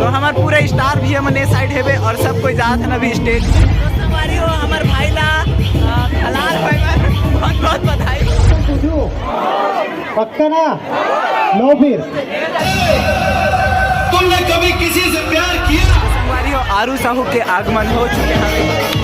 हमार पूरे स्टार भी हमने साइड हेबे और सब कोई जात है ना भी स्टेज तो हमारी हो हमार भाई ला हलाल भाई बहुत बहुत बधाई। पक्का ना लो फिर तुमने कभी किसी से प्यार किया? हमारी हो आरू साहू के आगमन हो चुके हैं।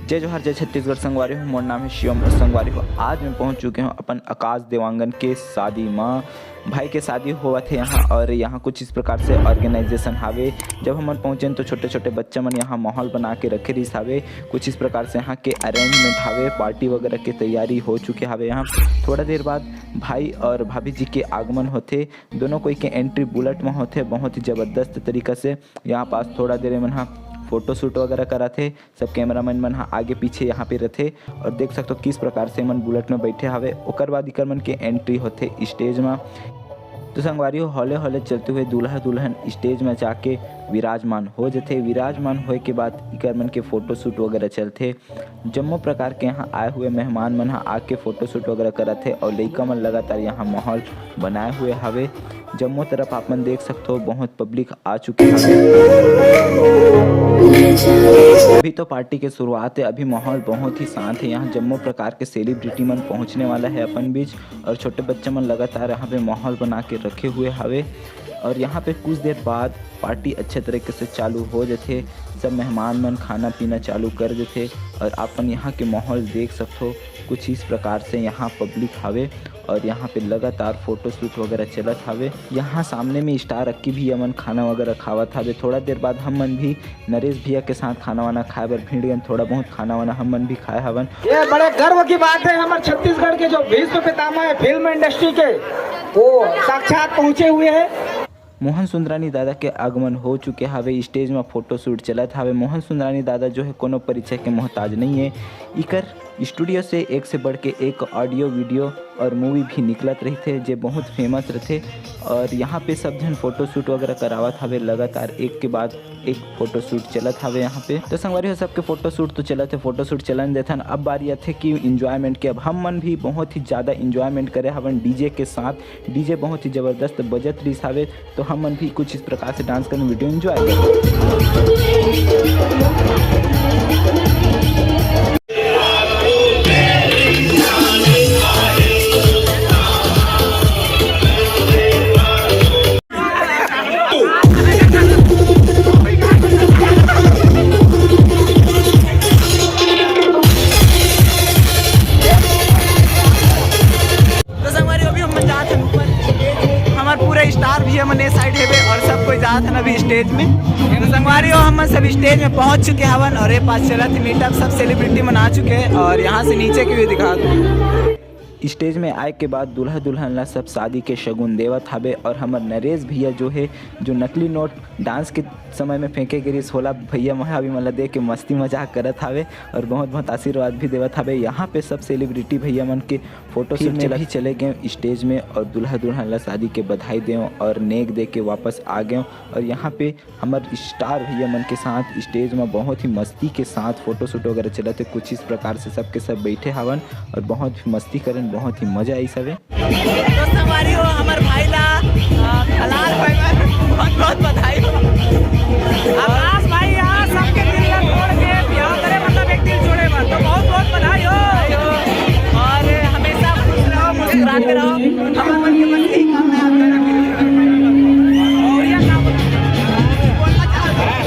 जय जोहार जय छत्तीसगढ़ संगवारी हूँ। मोर नाम है शिवम संगवारी हो। आज मैं पहुँच चुके हूँ अपन आकाश देवांगन के शादी माँ भाई के शादी हुआ थे यहाँ और यहाँ कुछ इस प्रकार से ऑर्गेनाइजेशन हावे। जब हम पहुँचे तो छोटे छोटे बच्चा मन यहाँ माहौल बना के रखे रही हावे। कुछ इस प्रकार से यहाँ के अरेंजमेंट हावे, पार्टी वगैरह की तैयारी हो चुके हावे। यहाँ थोड़ा देर बाद भाई और भाभी जी के आगमन होते, दोनों कोई के एंट्री बुलेट में होते बहुत ही ज़बरदस्त तरीका से। यहाँ पास थोड़ा देर में यहाँ फोटो शूट वगैरह करा थे, सब कैमरामैन मन आगे पीछे यहाँ पे रहते और देख सकते हो किस प्रकार से मन बुलेट में बैठे हवे। ओकर बाद इकर मन के एंट्री होते स्टेज में। तो संगवारी हो हौले हौले चलते हुए दूल्हा दुल्हन स्टेज में जाके विराजमान हो जाते। विराजमान होए के बाद इकर मन के फ़ोटो शूट वगैरह चलते। जम्मो प्रकार के यहाँ आए हुए मेहमान मन आके फ़ोटो शूट वगैरह करते और लइका मन लगातार यहाँ माहौल बनाए हुए हवे। जम्मो तरफ आप मन देख सकते हो बहुत पब्लिक आ चुकी है। अभी तो पार्टी के शुरुआत है, अभी माहौल बहुत ही शांत है। यहाँ जम्मो प्रकार के सेलिब्रिटी मन पहुँचने वाला है अपन बीच और छोटे बच्चे मन लगातार यहाँ पे माहौल बना के रखे हुए हवे। और यहाँ पे कुछ देर बाद पार्टी अच्छे तरीके से चालू हो जाते। सब मेहमान मन खाना पीना चालू कर देते और अपन यहाँ के माहौल देख सकते हो कुछ इस प्रकार से यहाँ पब्लिक हवे और यहाँ पे लगातार फोटो शूट वगैरह चलत हवे। यहाँ सामने में स्टार अक्की भी अमन खाना वगैरह खावत हवे। थोड़ा देर बाद हम मन भी नरेश भैया के साथ खाना वाना खाए बर भीड़ गए, थोड़ा बहुत खाना वाना हम मन भी खाए हवन। ये बड़े गर्व की बात है, हमारे छत्तीसगढ़ के जो विश्व पितामह है फिल्म इंडस्ट्री के, वो साक्षात पहुँचे हुए हैं। मोहन सुंदरानी दादा के आगमन हो चुके हवे। स्टेज में फोटो शूट चलत हवे। मोहन सुंदरानी दादा जो है कोनो परिचय के मोहताज नहीं है। इकर स्टूडियो से एक से बढ़ के एक ऑडियो वीडियो और मूवी भी निकलत रही थे जो बहुत फेमस रहते और यहाँ पे सब जन फोटो शूट वगैरह करावत हवे। लगातार एक के बाद एक फोटो शूट चलत हवे यहाँ पे। तो संगवारी हो सबके फोटो शूट तो चलत है, फोटो शूट चलन देथन। अब बारी आथे कि इंजॉयमेंट के। अब हम मन भी बहुत ही ज़्यादा इंजॉयमेंट करे हवन डीजे के साथ। डीजे बहुत ही ज़बरदस्त बजत रही हवे तो हम मन भी कुछ इस प्रकार से डांस करने वीडियो इंजॉय स्टार भी हमने साइड हेबे और सब कोई जात है अभी स्टेज में। तो संगवारी हो हम सब स्टेज में पहुंच चुके हवन और ये पास चला थे मीटअप, सब सेलिब्रिटी मन आ चुके हैं और यहाँ से नीचे की भी दिखा दूँ। स्टेज में आए के बाद दूल्हा दुल्हन ला सब शादी के शगुन देवत हवे और हमार नरेश भैया जो है जो नकली नोट डांस के समय में फेंके गिरी सोला भैया महा भी मतलब देख के मस्ती मजाक करत हवे और बहुत बहुत आशीर्वाद भी देवत हवे। यहाँ पे सब सेलिब्रिटी भैया मन के फोटो शूट ही चले गए स्टेज में और दूल्हा दुल्हन ला शादी के बधाई दें और नेक दे के वापस आ गए। और यहाँ पे हमार स्टार भैया मन के साथ स्टेज में बहुत ही मस्ती के साथ फोटो शूट वगैरह चले थे। कुछ इस प्रकार से सबके सब बैठे हवन और बहुत मस्ती करें, बहुत ही मजा आई सबे। तो हमारी हो हमार भाई ला हलाल भाई बहुत बहुत बधाई हो। आकाश भाई यहाँ सबके दिल ला तोड़ के ब्याह करे, मतलब एक दिल जोड़े मत, तो बहुत बहुत बधाई हो और हमेशा खुश रहो, मुस्कुराते रहो। हमारे मन के मन यही काम है और यह काम बोलना चाहते हैं।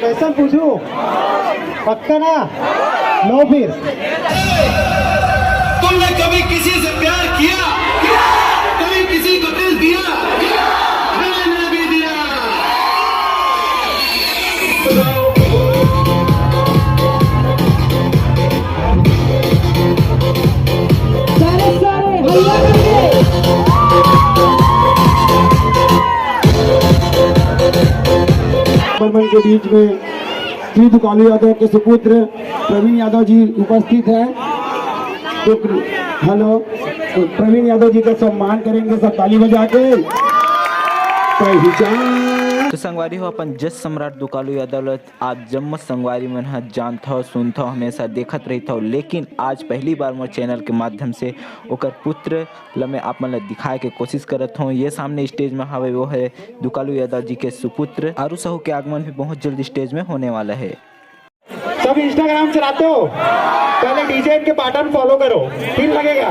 कैसा पूछूं? पक्का ना लो फिर तुमने कभी कभी किसी से प्यार किया, कभी किसी को दिल दिया, मैंने भी दिया। बर्मन के बीच में श्री दुकालू यादव के सुपुत्र प्रवीण यादव जी उपस्थित है। तो हेलो, तो प्रवीण यादव जी का सम्मान करेंगे सब ताली बजा के। तो संगवारी हो अपन जस सम्राट दुकालू यादव आप जम्मत संगवारी मन ह जानता हो सुनता हो हमेशा देखत रहता हो, लेकिन आज पहली बार मोर चैनल के माध्यम से ओकर पुत्र ल मैं आप मन ला दिखाए के कोशिश करत हूँ। ये सामने स्टेज में हवे वो है दुकालू यादव जी के सुपुत्र आरू साहू के आगमन भी बहुत जल्द स्टेज में होने वाला है। सब इंस्टाग्राम चलाते हो, पहले डीजे के पैटर्न फॉलो करो, ठीक लगेगा।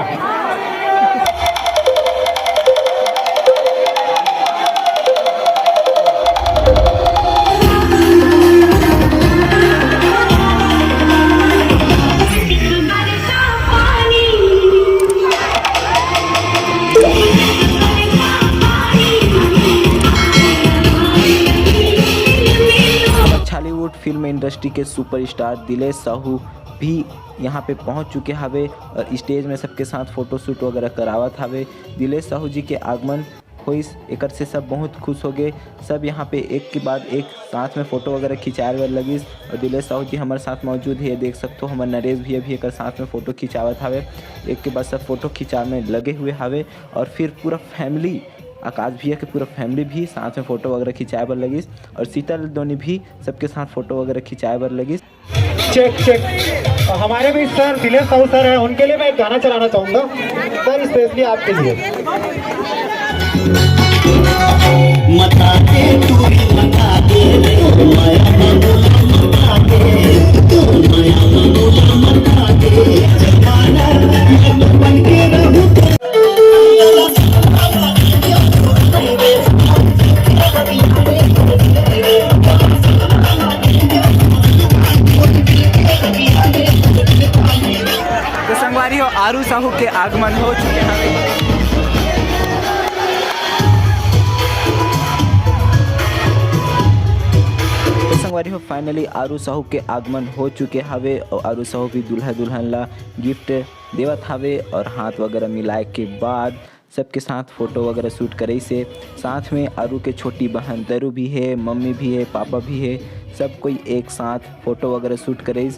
बॉलीवुड फिल्म इंडस्ट्री के सुपरस्टार दिलेश साहू भी यहाँ पे पहुँच चुके हवे और स्टेज में सबके साथ फोटोशूट वगैरह करावत हवे। दिलेश साहू जी के आगमन होइस एकर से सब बहुत खुश हो गए। सब यहाँ पे एक के बाद एक साथ में फ़ोटो वगैरह खिंचाए बर लगिस और दिलेश साहू जी हमारे साथ मौजूद है। देख सकते हो हमारे नरेश भैया भी एक साथ में फ़ोटो खिंचावत हवे। एक के बाद सब फ़ोटो खिंचाने लगे हुए हवे और फिर पूरा फैमिली आकाश भैया के पूरा फैमिली भी साथ में फ़ोटो वगैरह खिंचाए बर लगिस और शीतल दोनी भी सबके साथ फ़ोटो वगैरह खिंचाए बर लगिस। Check check. हमारे भी सर दिलेश साहू सर है, उनके लिए मैं एक गाना चलाना चाहूँगा सर, स्पेशली आपके लिए। मता दे तू मता दे माया मता दे तू माया मता दे जमाना बन के रहूं। तो संगवारी हो आरू साहू के आगमन हो चुके हैं। संगवारी हो फाइनली आरू साहू के आगमन हो चुके हवे और आरू साहू भी दूल्हा दुल्हन ला गिफ्ट देवत हवे और हाथ वगैरह मिलाए के बाद सबके साथ फ़ोटो वगैरह शूट करे से साथ में आरू के छोटी बहन तरु भी है, मम्मी भी है, पापा भी है, सब कोई एक साथ फ़ोटो वगैरह शूट करे।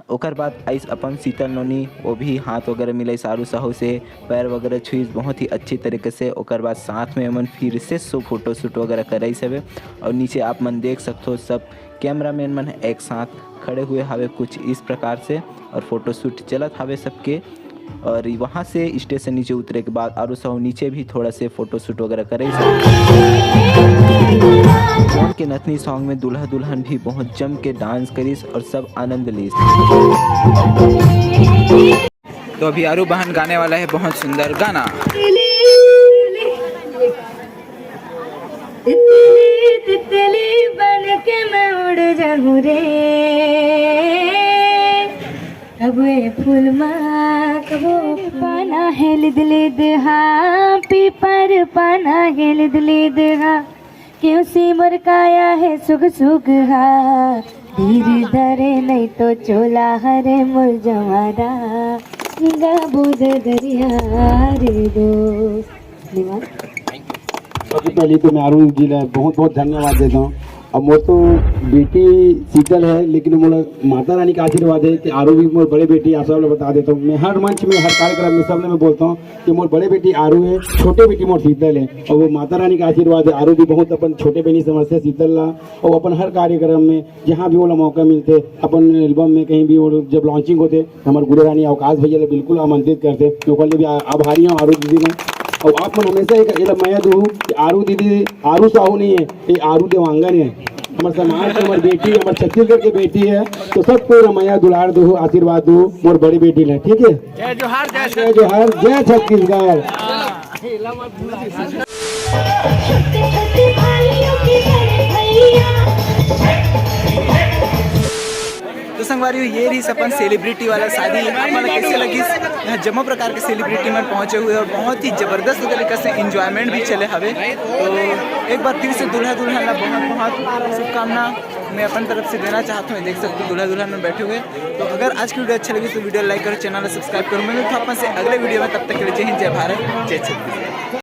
ओकर बाद आइस अपन शीतल नोनी वो भी हाथ वगैरह मिले आरू साहू से, पैर वगैरह छुई बहुत ही अच्छी तरीके से। ओकर बाद साथ में मन फिर से फ़ोटो शूट वगैरह करे सब और नीचे आप मन देख सकते हो सब कैमरामैन मन एक साथ खड़े हुए हवे कुछ इस प्रकार से और फ़ोटो शूट चलत हवे सबके। और वहाँ से स्टेज से नीचे उतरे के बाद आरू साहू नीचे भी थोड़ा से फ़ोटो शूट वगैरह करे। कौन के नथनी सॉन्ग में दूल्हा दुल्हन भी बहुत जम के डांस करीस और सब आनंद लीस। तो अभी आरू बहन गाने वाला है बहुत सुंदर गाना। तितली बन के मैं उड़ जाऊं रे, कब ये फूल माँ कब पाना है लिद लिद हाँ पीपर पाना है लिद लिद हाँ क्यों सी मुरकाया है सुग सुग हाँ धीरे धरे नहीं तो चोला हरे मुर जमारा गाबूद दरिया रे दो। सबसे पहले तो मैं अरुण जी ने बहुत बहुत धन्यवाद देता हूँ। अब मोर तो बेटी शीतल है, लेकिन मोर माता रानी का आशीर्वाद है कि आरू भी मोर बड़े बेटी आप सब बता देता हूँ। मैं हर मंच में हर कार्यक्रम में सब में बोलता हूँ कि मोर बड़े बेटी आरू है, छोटे बेटी मोर शीतल है और वो माता रानी का आशीर्वाद है। आरू भी बहुत अपन छोटे बहनी समझते शीतल ला और अपन हर कार्यक्रम में जहाँ भी वो मौका मिलते अपन एल्बम में कहीं भी वो जब लॉन्चिंग होते हमारे गुरु रानी अवकाश भैया बिल्कुल आमंत्रित करते, तो कल भी आभारी हूँ आरू दीदी में। और आप मन हमेशा एक मैं दूँ कि आरू दीदी आरू साहू नहीं है, ये आरू देवांगन है, हमारे समाज की हमारी बेटी हमारे छत्तीसगढ़ की बेटी है। तो सबको रमैया दुलार दो आशीर्वाद दो मोर बड़ी बेटी ने, ठीक है। जय जोहार जय जोहार जय छत्तीसगढ़। तो संगवारी ये रही अपन सेलिब्रिटी वाला शादी, आपको कैसे लगी यहाँ जम्मो प्रकार के सेलिब्रिटी में पहुँचे हुए और बहुत ही ज़बरदस्त तरीके से इंजॉयमेंट भी चले हवे। तो एक बार फिर से दूल्हा दुल्हन ला बहुत बहुत शुभकामना मैं अपन तरफ से देना चाहता हूँ। देख सकते हो दूल्हा दुल्हन में बैठे हुए। तो अगर आज की वीडियो अच्छा लगी तो वीडियो लाइक करो, चैनल सब्सक्राइब करो। मैं मिलता हूँ अपन से अगले वीडियो में, तब तक के लिए जय हिंद, जय भारत, जय छत्तीसगढ़।